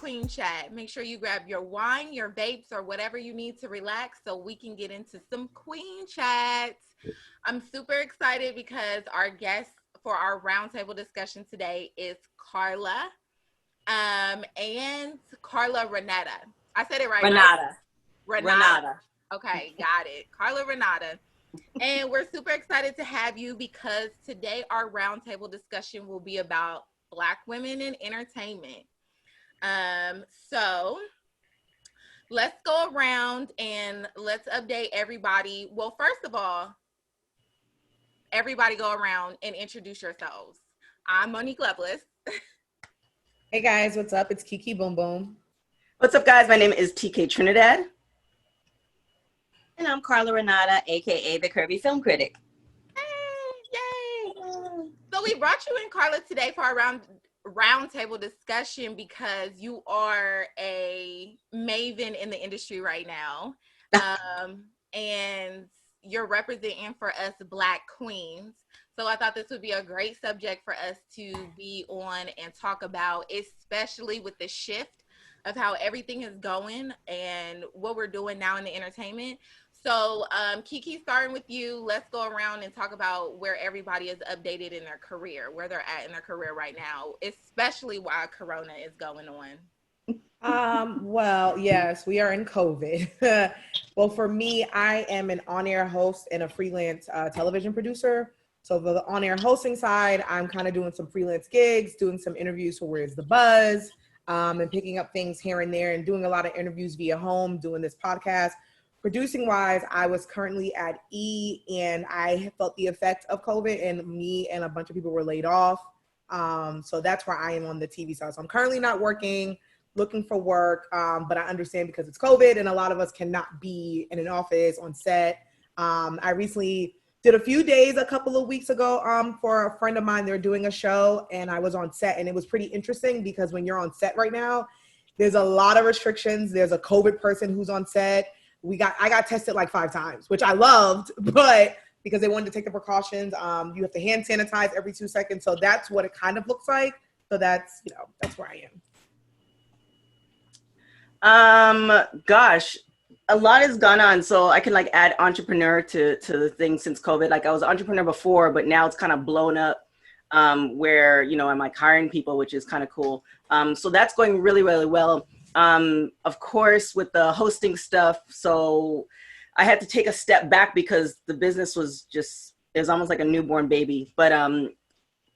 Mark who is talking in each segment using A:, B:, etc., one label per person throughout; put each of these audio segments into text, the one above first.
A: Queen Chat. Make sure you grab your wine, your vapes, or whatever you need to relax so we can get into some Queen Chats. I'm super excited because our guest for our roundtable discussion today is Carla, and Carla Renata. I said it right,
B: Renata.
A: right? Renata. Okay, got it. Carla Renata. And we're super excited to have you because today our roundtable discussion will be about Black women in entertainment. So let's go around and let's update everybody. Well, first of all, everybody go around and introduce yourselves. I'm Monique Lovelace.
C: Hey guys, what's up? It's Kiki Boom Boom.
B: What's up, guys? My name is TK Trinidad.
D: And I'm Carla Renata, aka the Curvy Film Critic.
A: Hey, yay! So we brought you in, Carla, today for our roundtable discussion because you are a maven in the industry right now, and you're representing for us Black queens. So I thought this would be a great subject for us to be on and talk about, especially with the shift of how everything is going and what we're doing now in the entertainment. So Kiki, starting with you, let's go around and talk about where everybody is updated in their career, where they're at in their career right now, especially while Corona is going on.
C: Well, yes, we are in COVID. Well, for me, I am an on-air host and a freelance television producer. So for the on-air hosting side, I'm kind of doing some freelance gigs, doing some interviews for Where's the Buzz, and picking up things here and there and doing a lot of interviews via home, doing this podcast. Producing wise, I was currently at E and I felt the effect of COVID, and me and a bunch of people were laid off. So that's where I am on the TV side. So I'm currently not working, looking for work, but I understand because it's COVID and a lot of us cannot be in an office on set. I recently did a few days a couple of weeks ago for a friend of mine. They're doing a show and I was on set, and it was pretty interesting because when you're on set right now, there's a lot of restrictions. There's a COVID person who's on set. I got tested like 5 times, which I loved, but because they wanted to take the precautions, you have to hand sanitize every 2 seconds. So that's what it kind of looks like. So that's where I
B: am. Gosh, a lot has gone on. So I can add entrepreneur to the thing since COVID. I was an entrepreneur before, but now it's kind of blown up where, I'm hiring people, which is kind of cool. So that's going really, really well. Of course, with the hosting stuff, so I had to take a step back because the business was it was almost like a newborn baby. But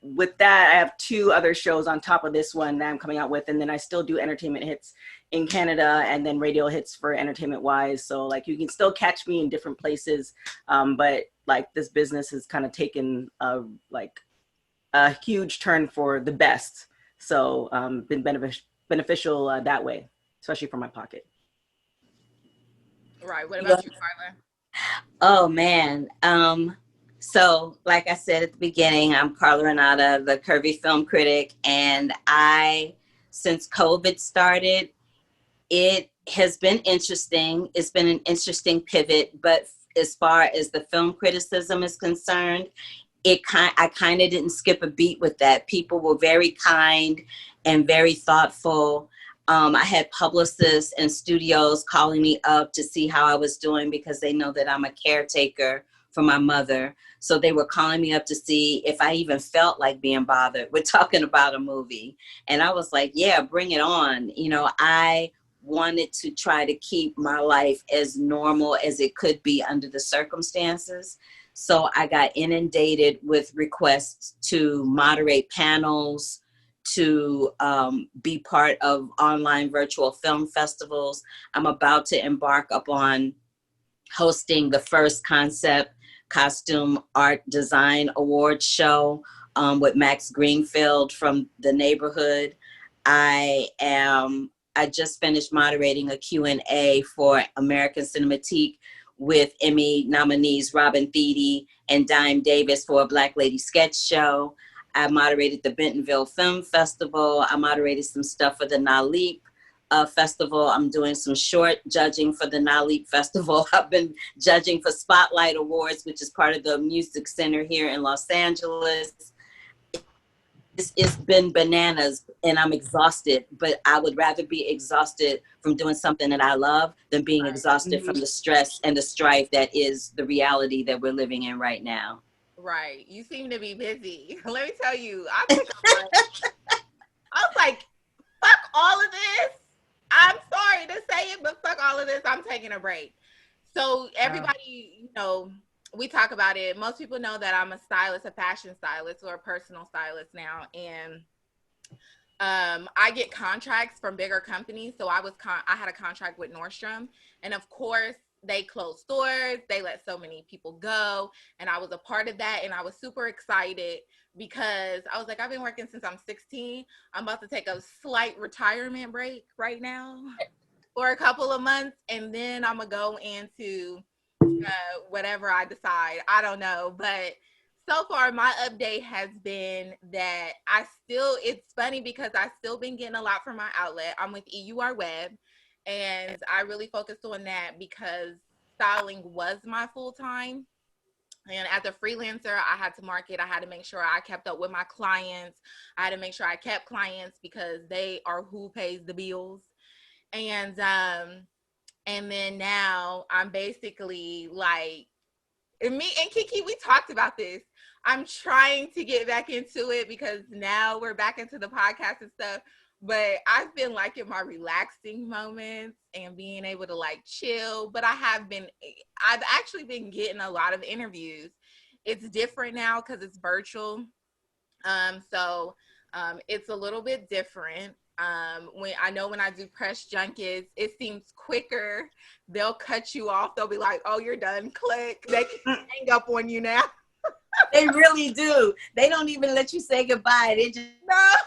B: with that, I have 2 other shows on top of this one that I'm coming out with. And then I still do entertainment hits in Canada and then radio hits for entertainment wise. So you can still catch me in different places. But this business has kind of taken a huge turn for the best. So been beneficial that way, especially for my pocket.
A: Right. What about you, Carla?
D: Oh man. So like I said at the beginning, I'm Carla Renata, the Curvy Film Critic, and since COVID started, it has been interesting. It's been an interesting pivot, but as far as the film criticism is concerned, I kind of didn't skip a beat with that. People were very kind and very thoughtful. I had publicists and studios calling me up to see how I was doing because they know that I'm a caretaker for my mother. So they were calling me up to see if I even felt like being bothered with talking about a movie. And I was like, yeah, bring it on. I wanted to try to keep my life as normal as it could be under the circumstances. So I got inundated with requests to moderate panels, to be part of online virtual film festivals. I'm about to embark upon hosting the first concept costume art design award show with Max Greenfield from The Neighborhood. I just finished moderating a Q&A for American Cinematique with Emmy nominees Robin Thede and Dime Davis for a Black Lady sketch show. I moderated the Bentonville Film Festival. I moderated some stuff for the NALEAP Festival. I'm doing some short judging for the NALEAP Festival. I've been judging for Spotlight Awards, which is part of the Music Center here in Los Angeles. it's been bananas and I'm exhausted, but I would rather be exhausted from doing something that I love than being exhausted from the stress and the strife that is the reality that we're living in right now.
A: Right. You seem to be busy. Let me tell you, I took a break. I was like, fuck all of this. I'm sorry to say it, but fuck all of this. I'm taking a break. So everybody, you know, we talk about it. Most people know that I'm a stylist, a fashion stylist, or a personal stylist now. And I get contracts from bigger companies. So I had a contract with Nordstrom, and of course they closed stores. They let so many people go, and I was a part of that. And I was super excited because I was like, I've been working since I'm 16. I'm about to take a slight retirement break right now for a couple of months, and then I'm gonna go into whatever I decide. I don't know, but so far my update has been that it's funny because I still been getting a lot from my outlet. I'm with EUR Web, and I really focused on that because styling was my full time. And as a freelancer, I had to market. I had to make sure I kept up with my clients. I had to make sure I kept clients because they are who pays the bills. And then now I'm basically like, and me and Kiki, we talked about this. I'm trying to get back into it because now we're back into the podcast and stuff. But I've been liking my relaxing moments and being able to like chill. But I've actually been getting a lot of interviews. It's different now because it's virtual. So it's a little bit different. When I do press junkets, it seems quicker. They'll cut you off. They'll be like, "Oh, you're done." Click. They can hang up on you now.
D: They really do. They don't even let you say goodbye.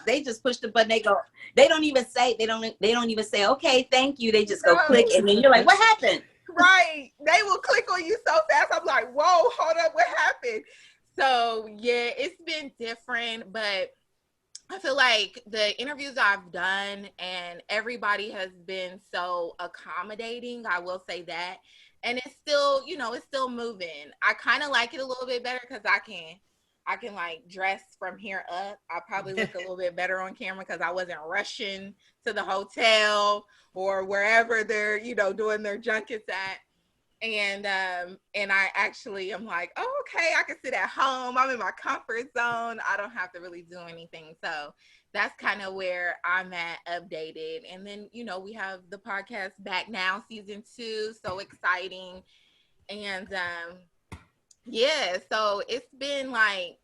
D: They just push the button. They go. They don't even say. They don't even say, "Okay, thank you." They just go click, and then you're like, "What happened?"
A: Right. They will click on you so fast. I'm like, "Whoa, hold up, what happened?" So yeah, it's been different, but I feel like the interviews I've done and everybody has been so accommodating. I will say that. And it's still, it's still moving. I kind of like it a little bit better because I can like dress from here up. I probably look a little bit better on camera because I wasn't rushing to the hotel or wherever they're, doing their junkets at. And I'm like, oh, okay, I can sit at home. I'm in my comfort zone. I don't have to really do anything. So that's kind of where I'm at, updated. And then, we have the podcast back now, season 2. So exciting. And yeah, so it's been like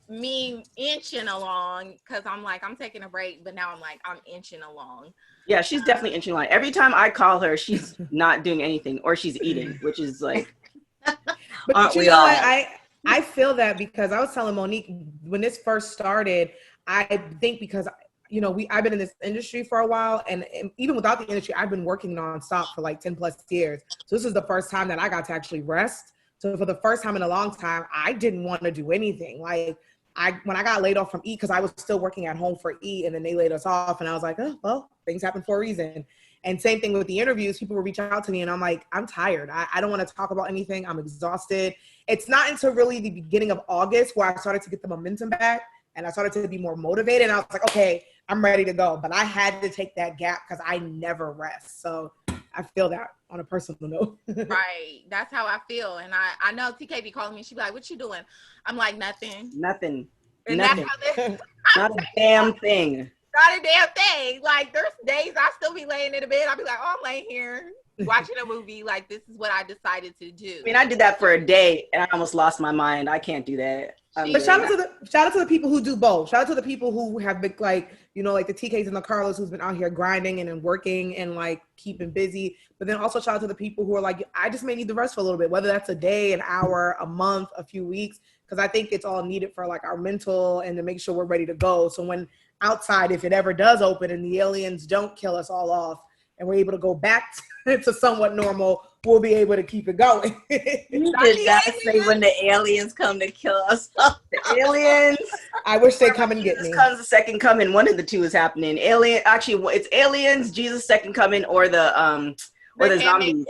A: me inching along because I'm like, I'm taking a break, but now I'm like, I'm inching along.
B: Yeah, she's definitely inching along. Every time I call her, she's not doing anything or she's eating, which is like,
C: but you know what? I feel that because I was telling Monique when this first started, I think because I've been in this industry for a while, and even without the industry, I've been working nonstop for like 10 plus years. So this is the first time that I got to actually rest. So for the first time in a long time, I didn't want to do anything. Like when I got laid off from E, because I was still working at home for E, and then they laid us off, and I was like, oh, well, things happen for a reason. And same thing with the interviews. People will reach out to me, and I'm like, I'm tired. I don't want to talk about anything. I'm exhausted. It's not until really the beginning of August where I started to get the momentum back, and I started to be more motivated. And I was like, okay, I'm ready to go. But I had to take that gap because I never rest. So I feel that on a personal note.
A: Right. That's how I feel. And I know TK be calling me. She be like, what you doing? I'm like, nothing.
B: Nothing.
A: And
B: nothing. Not a damn thing.
A: Not a damn thing. Like, there's days I still be laying in the bed. I'll be like, oh, I'm laying here watching a movie. Like, this is what I decided to do.
B: I mean, I did that for a day and I almost lost my mind. I can't do that.
C: But shout out to the people who do both. Shout out to the people who have been like the TKs and the Carlas who's been out here grinding and working and like keeping busy. But then also shout out to the people who are like, I just may need the rest for a little bit, whether that's a day, an hour, a month, a few weeks, because I think it's all needed for like our mental and to make sure we're ready to go. So when outside, if it ever does open and the aliens don't kill us all off and we're able to go back to somewhat normal, we'll be able to keep it going.
D: You did not say when the aliens come to kill us.
B: The aliens.
C: I wish they'd come and get me.
B: Comes the second coming. One of the two is happening. It's aliens, Jesus' second coming, or the zombies.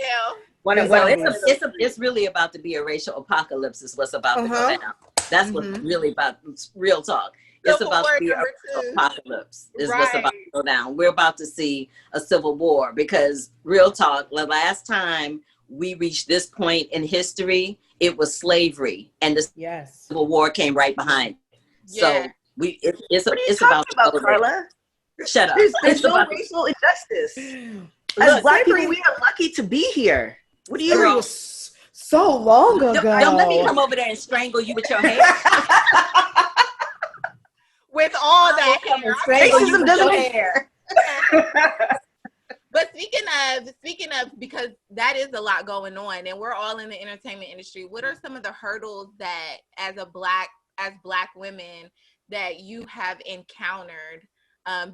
D: It's really about to be a racial apocalypse. Is what's about to go down. That's what's really about. Real talk. It's
A: Civil
D: about to
A: War
D: be a
A: number two.
D: apocalypse is what's
A: Right.
D: about to go down. We're about to see a civil war because real talk, the last time we reached this point in history, it was slavery, and the
C: Yes.
D: civil war came right behind.
A: Yeah.
D: So it's
B: What are you
D: about
B: talking
D: to
B: about,
D: go there.
B: Carla?
D: Shut up.
B: There's
D: It's
B: no
D: about to,
B: racial injustice. As
C: Look,
B: Black people,
C: slavery,
B: we are lucky to be here. What do
C: slavery
B: you?
D: girl.
C: was so long
D: Don't let me
C: ago.
D: come over there and strangle you with your hair.
A: With all
D: I will
A: that
D: come
A: hair.
D: and strangle you
B: Racism
D: with
B: doesn't.
D: your hair.
A: But speaking of, because that is a lot going on, and we're all in the entertainment industry. What are some of the hurdles that, as Black women, that you have encountered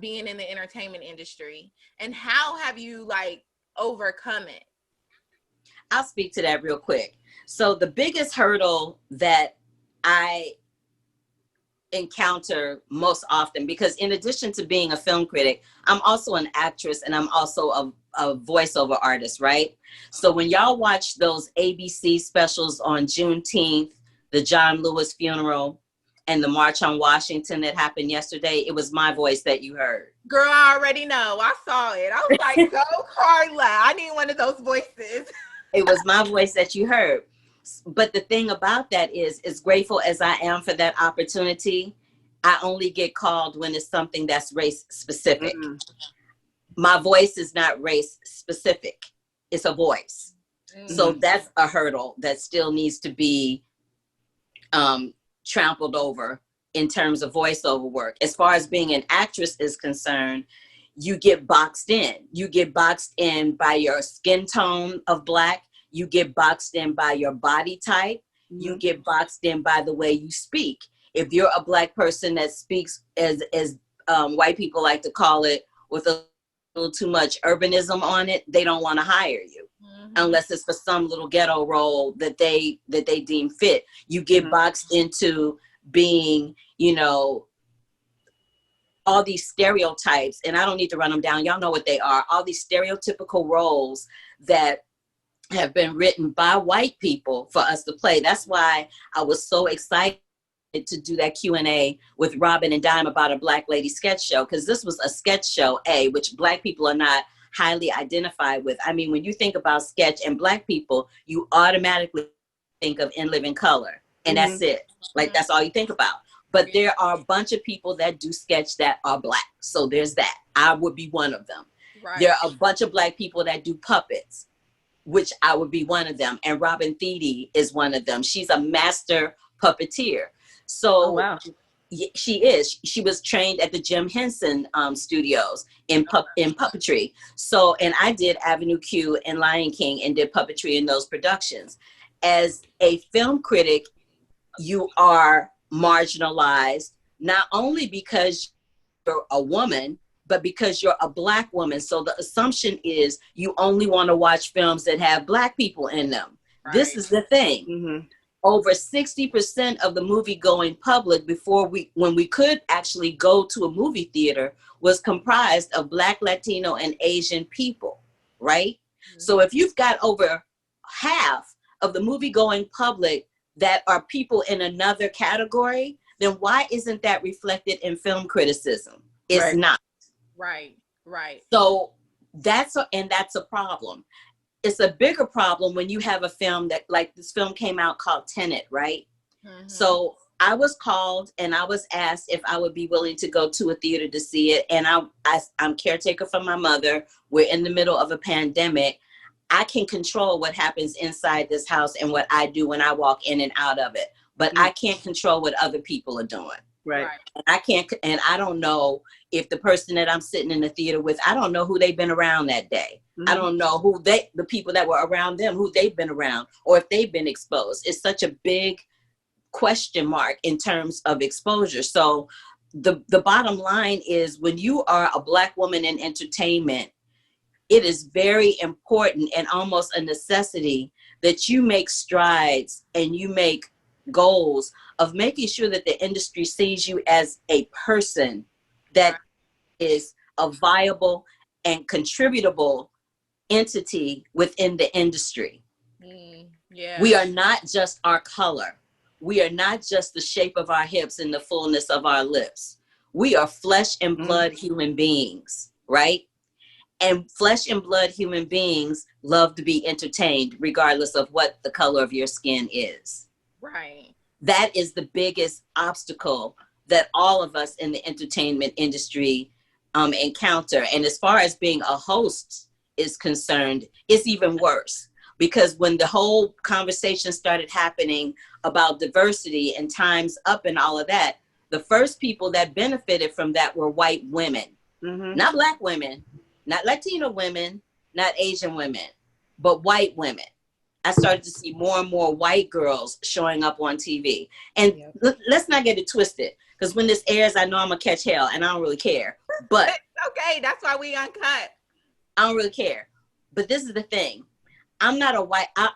A: being in the entertainment industry, and how have you like overcome it?
D: I'll speak to that real quick. So the biggest hurdle that I encounter most often, because in addition to being a film critic, I'm also an actress and I'm also a voiceover artist, right? So when y'all watch those ABC specials on Juneteenth, the John Lewis funeral, and the March on Washington that happened yesterday, it was my voice that you heard.
A: Girl, I already know. I saw it. I was like, go Carla. I need one of those voices.
D: It was my voice that you heard. But the thing about that is, as grateful as I am for that opportunity, I only get called when it's something that's race specific.
B: Mm-hmm.
D: My voice is not race specific. It's a voice.
A: Mm.
D: So that's a hurdle that still needs to be trampled over in terms of voiceover work. As far as being an actress is concerned, you get boxed in. You get boxed in by your skin tone of Black. You get boxed in by your body type. Mm-hmm. You get boxed in by the way you speak. If you're a Black person that speaks, as white people like to call it, with a little too much urbanism on it, they don't want to hire you. Mm-hmm. Unless it's for some little ghetto role that they deem fit. You get mm-hmm. boxed into being, all these stereotypes, and I don't need to run them down. Y'all know what they are. All these stereotypical roles that have been written by white people for us to play. That's why I was so excited to do that Q&A with Robin and Dime about a Black lady sketch show, because this was a sketch show, which Black people are not highly identified with. I mean, when you think about sketch and Black people, you automatically think of In Living Color, and mm-hmm. that's it. Like, that's all you think about. But there are a bunch of people that do sketch that are Black. So there's that. I would be one of them. Right. There are a bunch of Black people that do puppets, which I would be one of them. And Robin Thede is one of them. She's a master puppeteer. So wow. She is. She was trained at the Jim Henson studios in puppetry. So, and I did Avenue Q and Lion King and did puppetry in those productions. As a film critic, you are marginalized, not only because you're a woman, but because you're a Black woman. So the assumption is you only want to watch films that have Black people in them. Right. This is the thing. Mm-hmm. Over 60% of the movie-going public when we could actually go to a movie theater was comprised of Black, Latino, and Asian people, right? Mm-hmm. So if you've got over half of the movie-going public that are people in another category, then why isn't that reflected in film criticism? It's right. not.
A: Right.
D: So that's a problem. It's a bigger problem when you have a film that, like this film came out called Tenet, right? Mm-hmm. So I was called and I was asked if I would be willing to go to a theater to see it. And I'm caretaker for my mother. We're in the middle of a pandemic. I can control what happens inside this house and what I do when I walk in and out of it. But mm-hmm. I can't control what other people are doing. Right. And I don't know if the person that I'm sitting in the theater with, I don't know who they've been around that day. Mm-hmm. I don't know who the people that were around them, who they've been around, or if they've been exposed. It's such a big question mark in terms of exposure. So the bottom line is, when you are a Black woman in entertainment, it is very important and almost a necessity that you make strides and you make goals of making sure that the industry sees you as a person that is a viable and contributable entity within the industry. Yeah. We are not just our color. we are not just the shape of our hips and the fullness of our lips. We are flesh and blood human beings, right? And flesh and blood human beings love to be entertained regardless of what the color of your skin is.
A: Right.
D: That is the biggest obstacle that all of us in the entertainment industry encounter. And as far as being a host is concerned, it's even worse. Because when the whole conversation started happening about diversity and Time's Up and all of that, the first people that benefited from that were white women, not Black women, not Latino women, not Asian women, but white women. I started to see more and more white girls showing up on TV. And let's not get it twisted, because when this airs, I know I'm gonna catch hell, and I don't really care. But
A: okay, that's why we Uncut.
D: I don't really care. But this is the thing. I'm not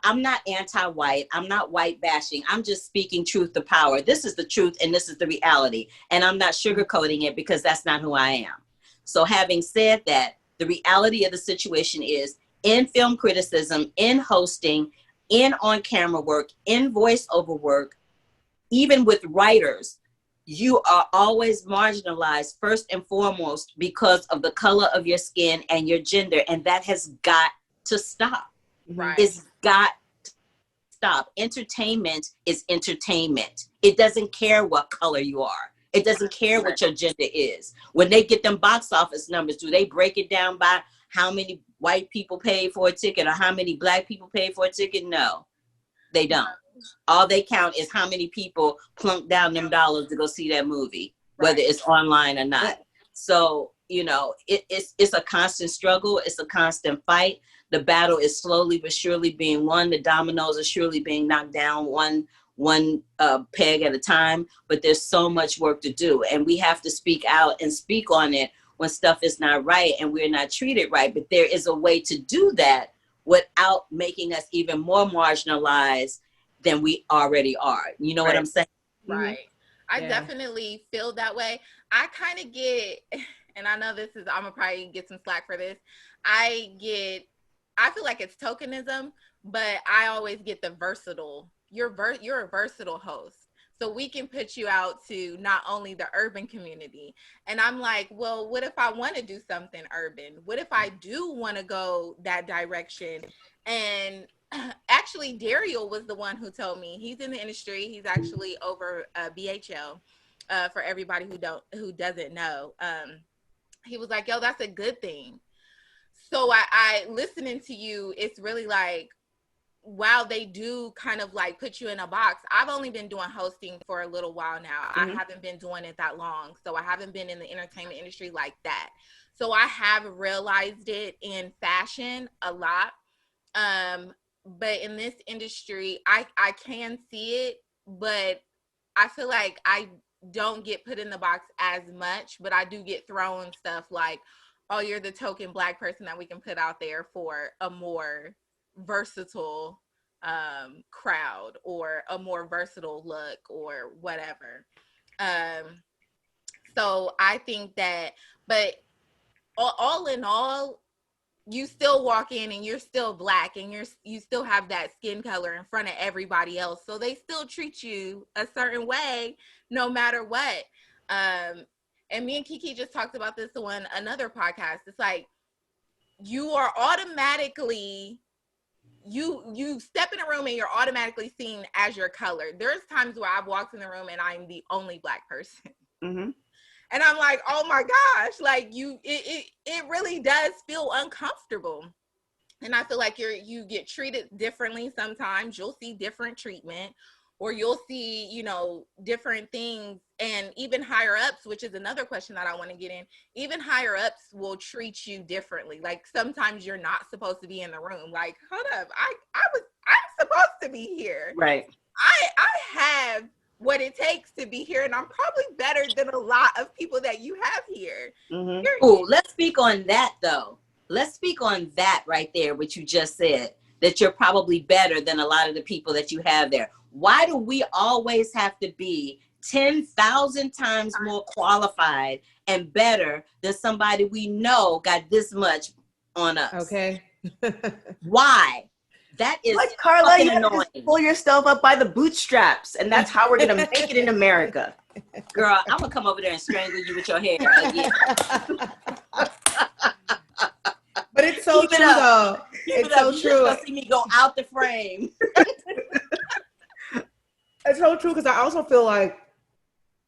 D: I'm not anti-white. I'm not white bashing. I'm just speaking truth to power. This is the truth and this is the reality. And I'm not sugarcoating it because that's not who I am. So having said that, the reality of the situation is in film criticism, in hosting, in on-camera work, in voiceover work, even with writers, you are always marginalized first and foremost because of the color of your skin and your gender. And that has got to stop.
A: Right.
D: It's got to stop. Entertainment is entertainment. It doesn't care what color you are. It doesn't care what your gender is. When they get them box office numbers, do they break it down by how many white people paid for a ticket or how many Black people paid for a ticket? No, they don't. All they count is how many people plunk down them dollars to go see that movie, whether it's online or not. So, you know, it's a constant struggle. It's a constant fight. The battle is slowly but surely being won. The dominoes are surely being knocked down one peg at a time. But there's so much work to do. And we have to speak out and speak on it when stuff is not right and we're not treated right. But there is a way to do that without making us even more marginalized than we already are. You know what I'm saying?
A: Right. I definitely feel that way. I kind of get, and I know I'm gonna probably get some slack for this. I feel like it's tokenism, but I always get the versatile. You're a versatile host. So we can put you out to not only the urban community. And I'm like, well, what if I want to do something urban? What if I do want to go that direction? And actually, Daryl was the one who told me. He's in the industry. He's actually over BHL. For everybody who doesn't know, he was like, "Yo, that's a good thing." So I listening to you, it's really like, wow, they do kind of like put you in a box. I've only been doing hosting for a little while now. I haven't been doing it that long, so I haven't been in the entertainment industry like that. So I have realized it in fashion a lot. But in this industry, I can see it, but I feel like I don't get put in the box as much, but I do get thrown stuff like, oh, you're the token Black person that we can put out there for a more versatile crowd or a more versatile look or whatever. So I think that, but all in all, you still walk in and you're still Black and you still have that skin color in front of everybody else. So they still treat you a certain way no matter what. And me and Kiki just talked about this on another podcast. It's like you are automatically, you step in a room and you're automatically seen as your color. There's times where I've walked in the room and I'm the only Black person. And I'm like, oh my gosh, like it really does feel uncomfortable. And I feel like you get treated differently sometimes. You'll see different treatment, or you'll see, you know, different things. And even higher ups, which is another question that I want to get in, even higher ups will treat you differently. Like sometimes you're not supposed to be in the room. Like, hold up, I'm supposed to be here.
B: Right.
A: I have what it takes to be here, and I'm probably better than a lot of people that you have here.
D: Oh, let's speak on that though. Let's speak on that right there, what you just said, that you're probably better than a lot of the people that you have there. Why do we always have to be 10,000 times more qualified and better than somebody we know got this much on us?
C: Okay.
D: Why? That is
B: like, Carla,
D: fucking
B: you have to
D: annoying.
B: just pull yourself up by the bootstraps, and that's how we're gonna make it in America.
D: Girl, I'm gonna come over there and strangle you with your hair again.
C: But it's so true, though. It's so
D: You
C: true.
D: just gonna see me go out the frame.
C: It's so true, because I also feel like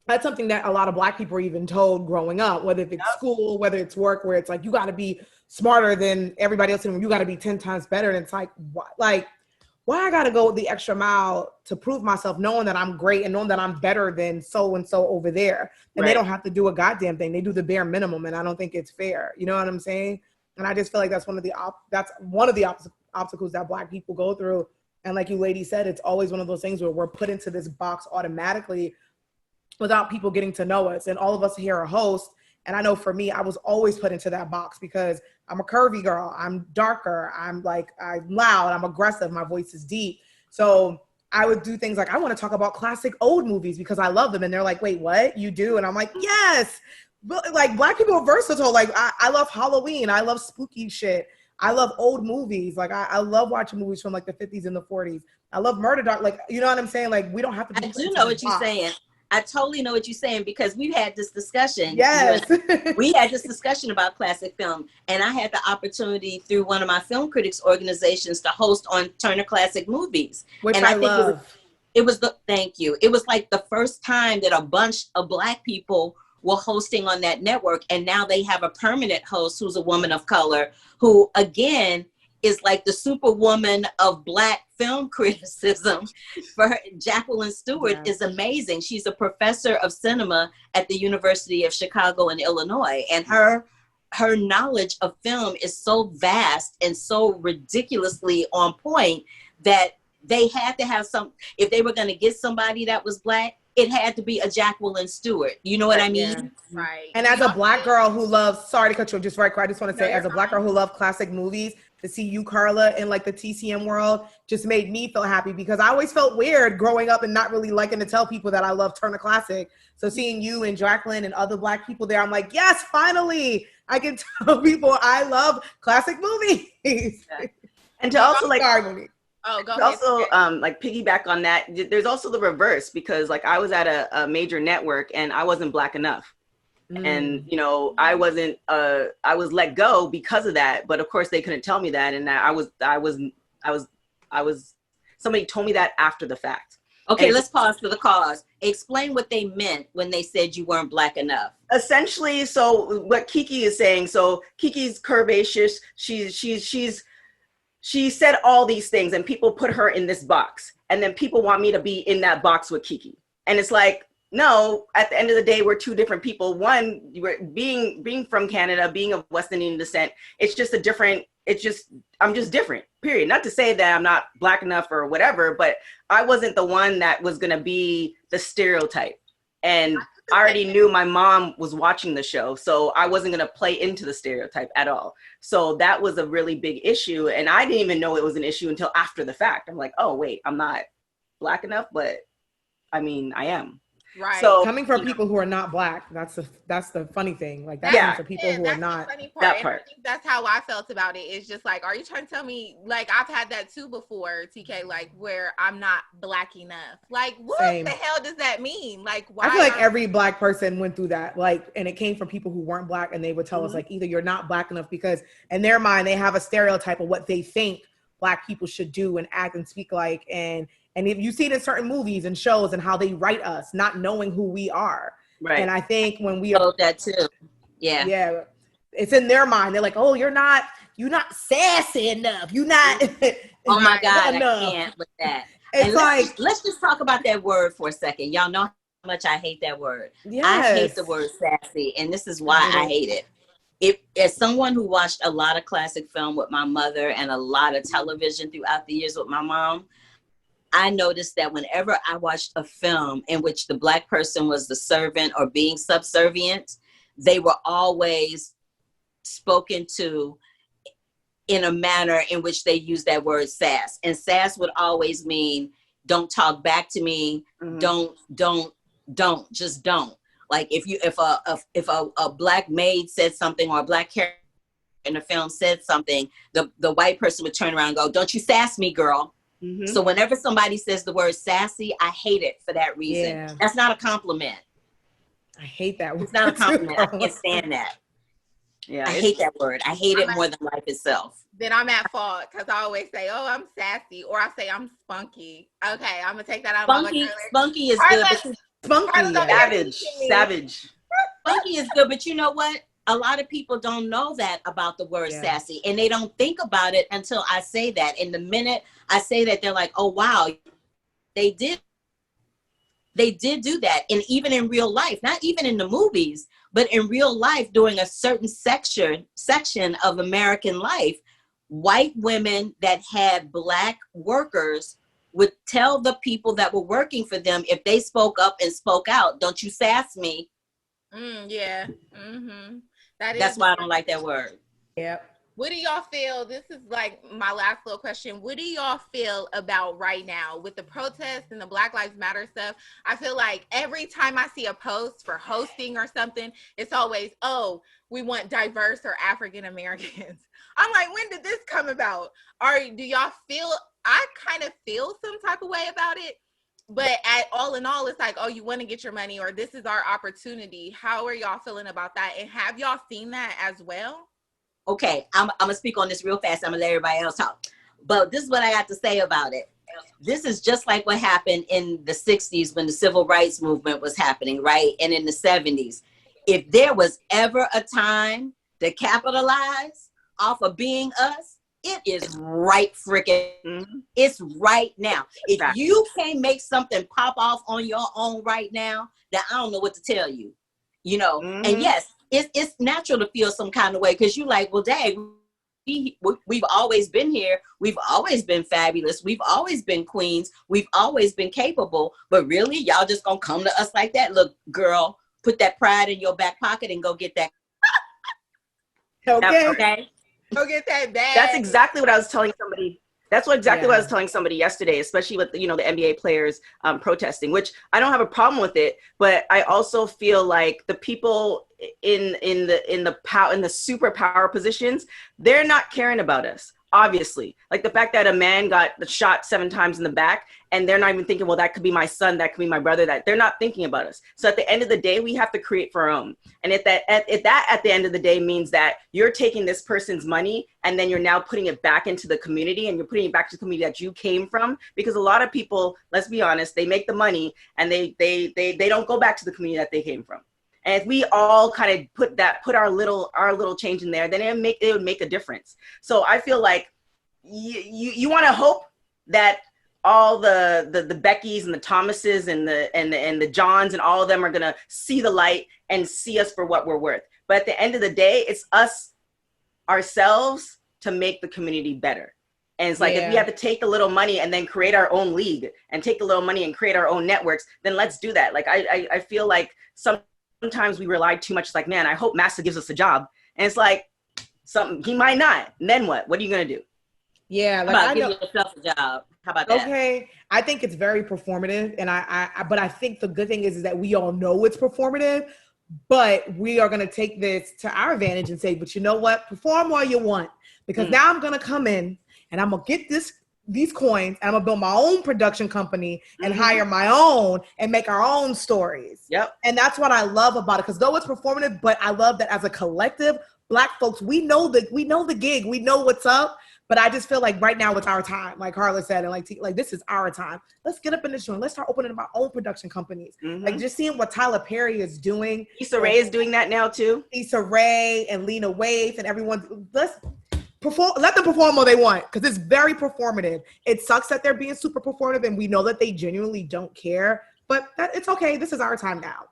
C: that's something that a lot of Black people are even told growing up, whether it's school, whether it's work, where it's like, you got to be smarter than everybody else, and you got to be 10 times better. And it's like, why I got to go the extra mile to prove myself, knowing that I'm great and knowing that I'm better than so-and-so over there. And They don't have to do a goddamn thing. They do the bare minimum. And I don't think it's fair. You know what I'm saying? And I just feel like that's one of the obstacles that Black people go through. And like you lady said, it's always one of those things where we're put into this box automatically without people getting to know us. And all of us here are hosts. And I know for me, I was always put into that box because I'm a curvy girl. I'm darker. I'm loud. I'm aggressive. My voice is deep. So I would do things like, I want to talk about classic old movies because I love them. And they're like, wait, what? You do? And I'm like, yes. But like, Black people are versatile. Like I love Halloween. I love spooky shit. I love old movies. Like I love watching movies from like the 50s and the 40s. I love murder doc. Like, you know what I'm saying? Like, we don't have to be.
D: I do know what you're saying. I totally know what you're saying, because we've had this discussion.
C: Yes.
D: We had this discussion about classic film, and I had the opportunity through one of my film critics organizations to host on Turner Classic Movies.
C: Which
D: and
C: I love.
D: Thank you. It was like the first time that a bunch of Black people were hosting on that network. And now they have a permanent host who's a woman of color, who again is like the superwoman of Black film criticism. For her, Jacqueline Stewart is amazing. She's a professor of cinema at the University of Chicago in Illinois. And her knowledge of film is so vast and so ridiculously on point that they had to have if they were going to get somebody that was Black, it had to be a Jacqueline Stewart. You know what I mean?
C: Yeah.
A: Right.
C: And as a Black girl who loves, sorry to cut you off, just right quick, I just want to say, as a Black girl who loves classic movies, to see you, Carla, in like the TCM world just made me feel happy, because I always felt weird growing up and not really liking to tell people that I love Turner Classic. So seeing you and Jacqueline and other Black people there, I'm like, yes, finally, I can tell people I love classic movies.
B: And to also like,
A: Oh, go ahead.
B: also like piggyback on that, there's also the reverse, because like I was at a major network and I wasn't Black enough. And you know, I was let go because of that, but of course they couldn't tell me that, and that I was somebody told me that after the fact.
D: Okay, let's pause for the cause. Explain what they meant when they said you weren't Black enough.
B: Essentially, so what Kiki is saying, so Kiki's curvaceous, she said all these things and people put her in this box, and then people want me to be in that box with Kiki. And it's like, no, at the end of the day, we're two different people. One, being from Canada, being of West Indian descent, I'm just different, period. Not to say that I'm not Black enough or whatever, but I wasn't the one that was going to be the stereotype. And I already knew my mom was watching the show, so I wasn't going to play into the stereotype at all. So that was a really big issue. And I didn't even know it was an issue until after the fact. I'm like, oh, wait, I'm not Black enough, but I mean, I am.
A: Right.
C: So coming from people who are not Black, that's the funny thing. Like that's for people who are not.
B: That part.
A: I think that's how I felt about it. It's just like, are you trying to tell me, like, I've had that too before, TK, like where I'm not Black enough. Like, what the hell does that mean? Like, why?
C: I feel like every Black person went through that. Like, and it came from people who weren't Black, and they would tell us like, either you're not Black enough, because in their mind they have a stereotype of what they think Black people should do and act and speak like, and if you see it in certain movies and shows and how they write us, not knowing who we are. Right. And I think when we
D: are that too. Yeah.
C: Yeah. It's in their mind. They're like, oh, you're not sassy enough. You're not.
D: Oh my God, enough. I can't with that.
C: It's like,
D: let's just talk about that word for a second. Y'all know how much I hate that word.
C: Yes.
D: I hate the word sassy, and this is why I hate it. As someone who watched a lot of classic film with my mother and a lot of television throughout the years with my mom, I noticed that whenever I watched a film in which the Black person was the servant or being subservient, they were always spoken to in a manner in which they used that word sass. And sass would always mean, don't talk back to me. Just don't. Like if a Black maid said something, or a Black character in the film said something, the white person would turn around and go, "Don't you sass me, girl." Mm-hmm. So whenever somebody says the word sassy, I hate it for that reason. Yeah. That's not a compliment.
C: I hate that word.
D: It's not a compliment. I can't stand that. Yeah, I hate that word. I hate it more than life itself.
A: Then I'm at fault because I always say, "Oh, I'm sassy," or I say I'm spunky. Okay, I'm gonna take that out of my vocabulary.
D: Spunky is good.
B: Spunky, savage.
D: Spunky is good, but you know what? A lot of people don't know that about the word sassy, and they don't think about it until I say that. And the minute I say that, they're like, "Oh wow, they did do that." And even in real life, not even in the movies, but in real life, during a certain section of American life, white women that had Black workers would tell the people that were working for them, if they spoke up and spoke out, "Don't you sass me."
A: Yeah. Mm-hmm.
D: That's why I don't like that word.
C: Yep.
A: What do y'all feel? This is like my last little question. What do y'all feel about right now with the protests and the Black Lives Matter stuff? I feel like every time I see a post for hosting or something, it's always, "Oh, we want diverse or African Americans." I'm like, when did this come about? Do y'all feel, I kind of feel some type of way about it, but all in all, it's like, "Oh, you want to get your money," or "This is our opportunity." How are y'all feeling about that? And have y'all seen that as well?
D: Okay, I'm gonna speak on this real fast. I'm gonna let everybody else talk. But this is what I got to say about it. This is just like what happened in the 60s when the civil rights movement was happening, right? And in the 70s. If there was ever a time to capitalize off of being us, it is right freaking. It's right now. If you can't make something pop off on your own right now, then I don't know what to tell you. You know, and yes, it's natural to feel some kind of way, because you like, well, dang, we've always been here. We've always been fabulous. We've always been queens. We've always been capable. But really, y'all just gonna come to us like that? Look, girl, put that pride in your back pocket and go get that.
A: Okay. Go get that bag.
B: That's exactly what I was telling somebody. That's what I was telling somebody yesterday, especially with the NBA players protesting, which I don't have a problem with it, but I also feel like the people in the superpower positions, they're not caring about us. Obviously, like the fact that a man got the shot 7 times in the back, and they're not even thinking, well, that could be my son, that could be my brother, that they're not thinking about us. So at the end of the day, we have to create for our own. And if that at the end of the day means that you're taking this person's money and then you're now putting it back into the community, and you're putting it back to the community that you came from, because a lot of people, let's be honest, they make the money and they don't go back to the community that they came from. And if we all kind of put our little change in there, then it would make a difference. So I feel like you want to hope that all the Beckys and the Thomases and the Johns and all of them are gonna see the light and see us for what we're worth. But at the end of the day, it's us ourselves to make the community better. And it's like, if we have to take a little money and then create our own league and take a little money and create our own networks, then let's do that. Like I feel like sometimes we rely too much. It's like, man, I hope Master gives us a job. And it's like, he might not. And then what? What are you going to do?
C: Yeah.
D: Like, how about giving yourself a job? How about that?
C: Okay. I think it's very performative. And but I think the good thing is that we all know it's performative, but we are going to take this to our advantage and say, but you know what? Perform all you want, because now I'm going to come in and I'm going to get these coins, and I'm gonna build my own production company and hire my own and make our own stories.
B: Yep.
C: And that's what I love about it. Because though it's performative, but I love that as a collective, Black folks, we know the gig, we know what's up. But I just feel like right now it's our time, like Carla said, and like this is our time. Let's get up in this joint. Let's start opening our own production companies. Like just seeing what Tyler Perry is doing.
B: Issa Rae is doing that now too.
C: Issa Rae and Lena Waithe and everyone. Let them perform all they want, because it's very performative. It sucks that they're being super performative, and we know that they genuinely don't care. But it's okay. This is our time now.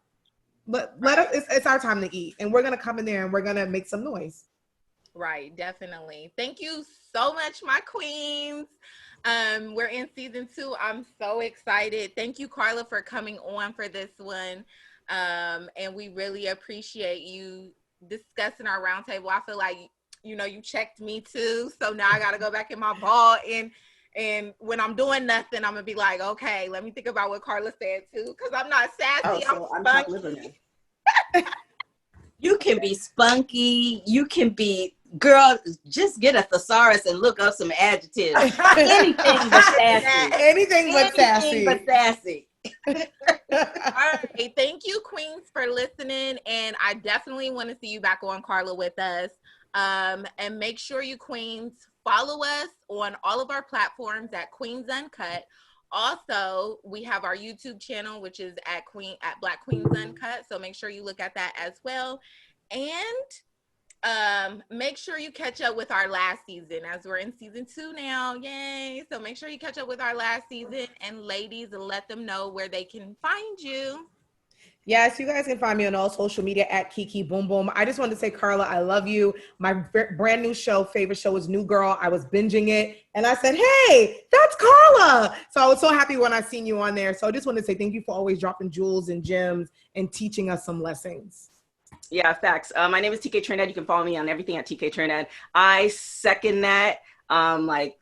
C: It's our time to eat, and we're gonna come in there and we're gonna make some noise.
A: Right, definitely. Thank you so much, my queens. We're in season 2. I'm so excited. Thank you, Carla, for coming on for this one. And we really appreciate you discussing our roundtable. I feel like, you checked me too. So now I got to go back in my vault, and when I'm doing nothing, I'm going to be like, okay, let me think about what Carla said too. Cause I'm not sassy. I'm spunky.
D: You can be spunky. You can be Girl, just get a thesaurus and look up some adjectives. Anything but sassy.
C: Anything but
D: Anything but
C: sassy.
D: sassy.
A: All right. Thank you, Queens, for listening. And I definitely want to see you back on, Carla, with us. And make sure you, Queens, follow us on all of our platforms at Queens Uncut. Also, we have our YouTube channel, which is at Black Queens Uncut. So make sure you look at that as well. And make sure you catch up with our last season, as we're in season 2 now. Yay. So make sure you catch up with our last season, and ladies, let them know where they can find you.
C: Yes, you guys can find me on all social media at Kiki Boom Boom. I just wanted to say, Carla, I love you. My brand new favorite show is New Girl. I was binging it and I said, hey, that's Carla. So I was so happy when I seen you on there. So I just wanted to say thank you for always dropping jewels and gems and teaching us some lessons.
B: Yeah, facts. My name is TK Trinidad. You can follow me on everything at TK Trinidad. I second that. Like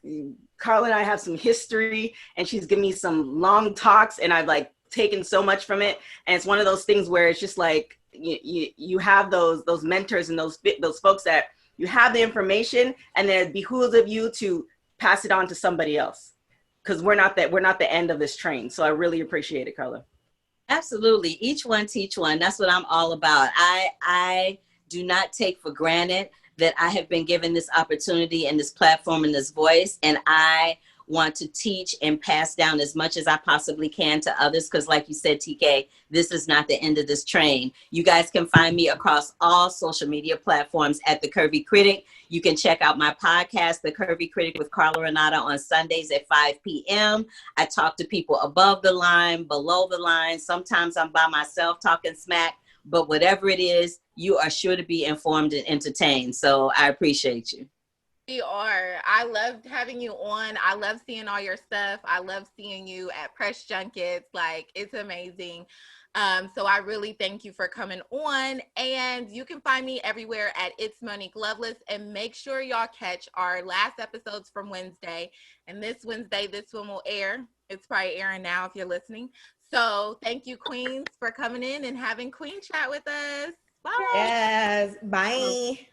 B: Carla and I have some history, and she's given me some long talks, and I've like taken so much from it. And it's one of those things where it's just like you have those mentors and those folks that you have the information, and then it behooves of you to pass it on to somebody else, because we're not the end of this train. So I really appreciate it, Carla.
D: Absolutely. Each one teach one. That's what I'm all about. I do not take for granted that I have been given this opportunity and this platform and this voice. And I want to teach and pass down as much as I possibly can to others. Because like you said, TK, this is not the end of this train. You guys can find me across all social media platforms at The Curvy Critic. You can check out my podcast, The Curvy Critic with Carla Renata, on Sundays at 5 p.m. I talk to people above the line, below the line. Sometimes I'm by myself talking smack, but whatever it is, you are sure to be informed and entertained. So I appreciate you.
A: We are. I loved having you on. I love seeing all your stuff. I love seeing you at press junkets. Like, it's amazing. So I really thank you for coming on. And you can find me everywhere at It's Monique Loveless. And make sure y'all catch our last episodes from Wednesday. And this Wednesday, this one will air. It's probably airing now if you're listening. So thank you, Queens, for coming in and having Queen Chat with us. Bye.
C: Yes. Bye.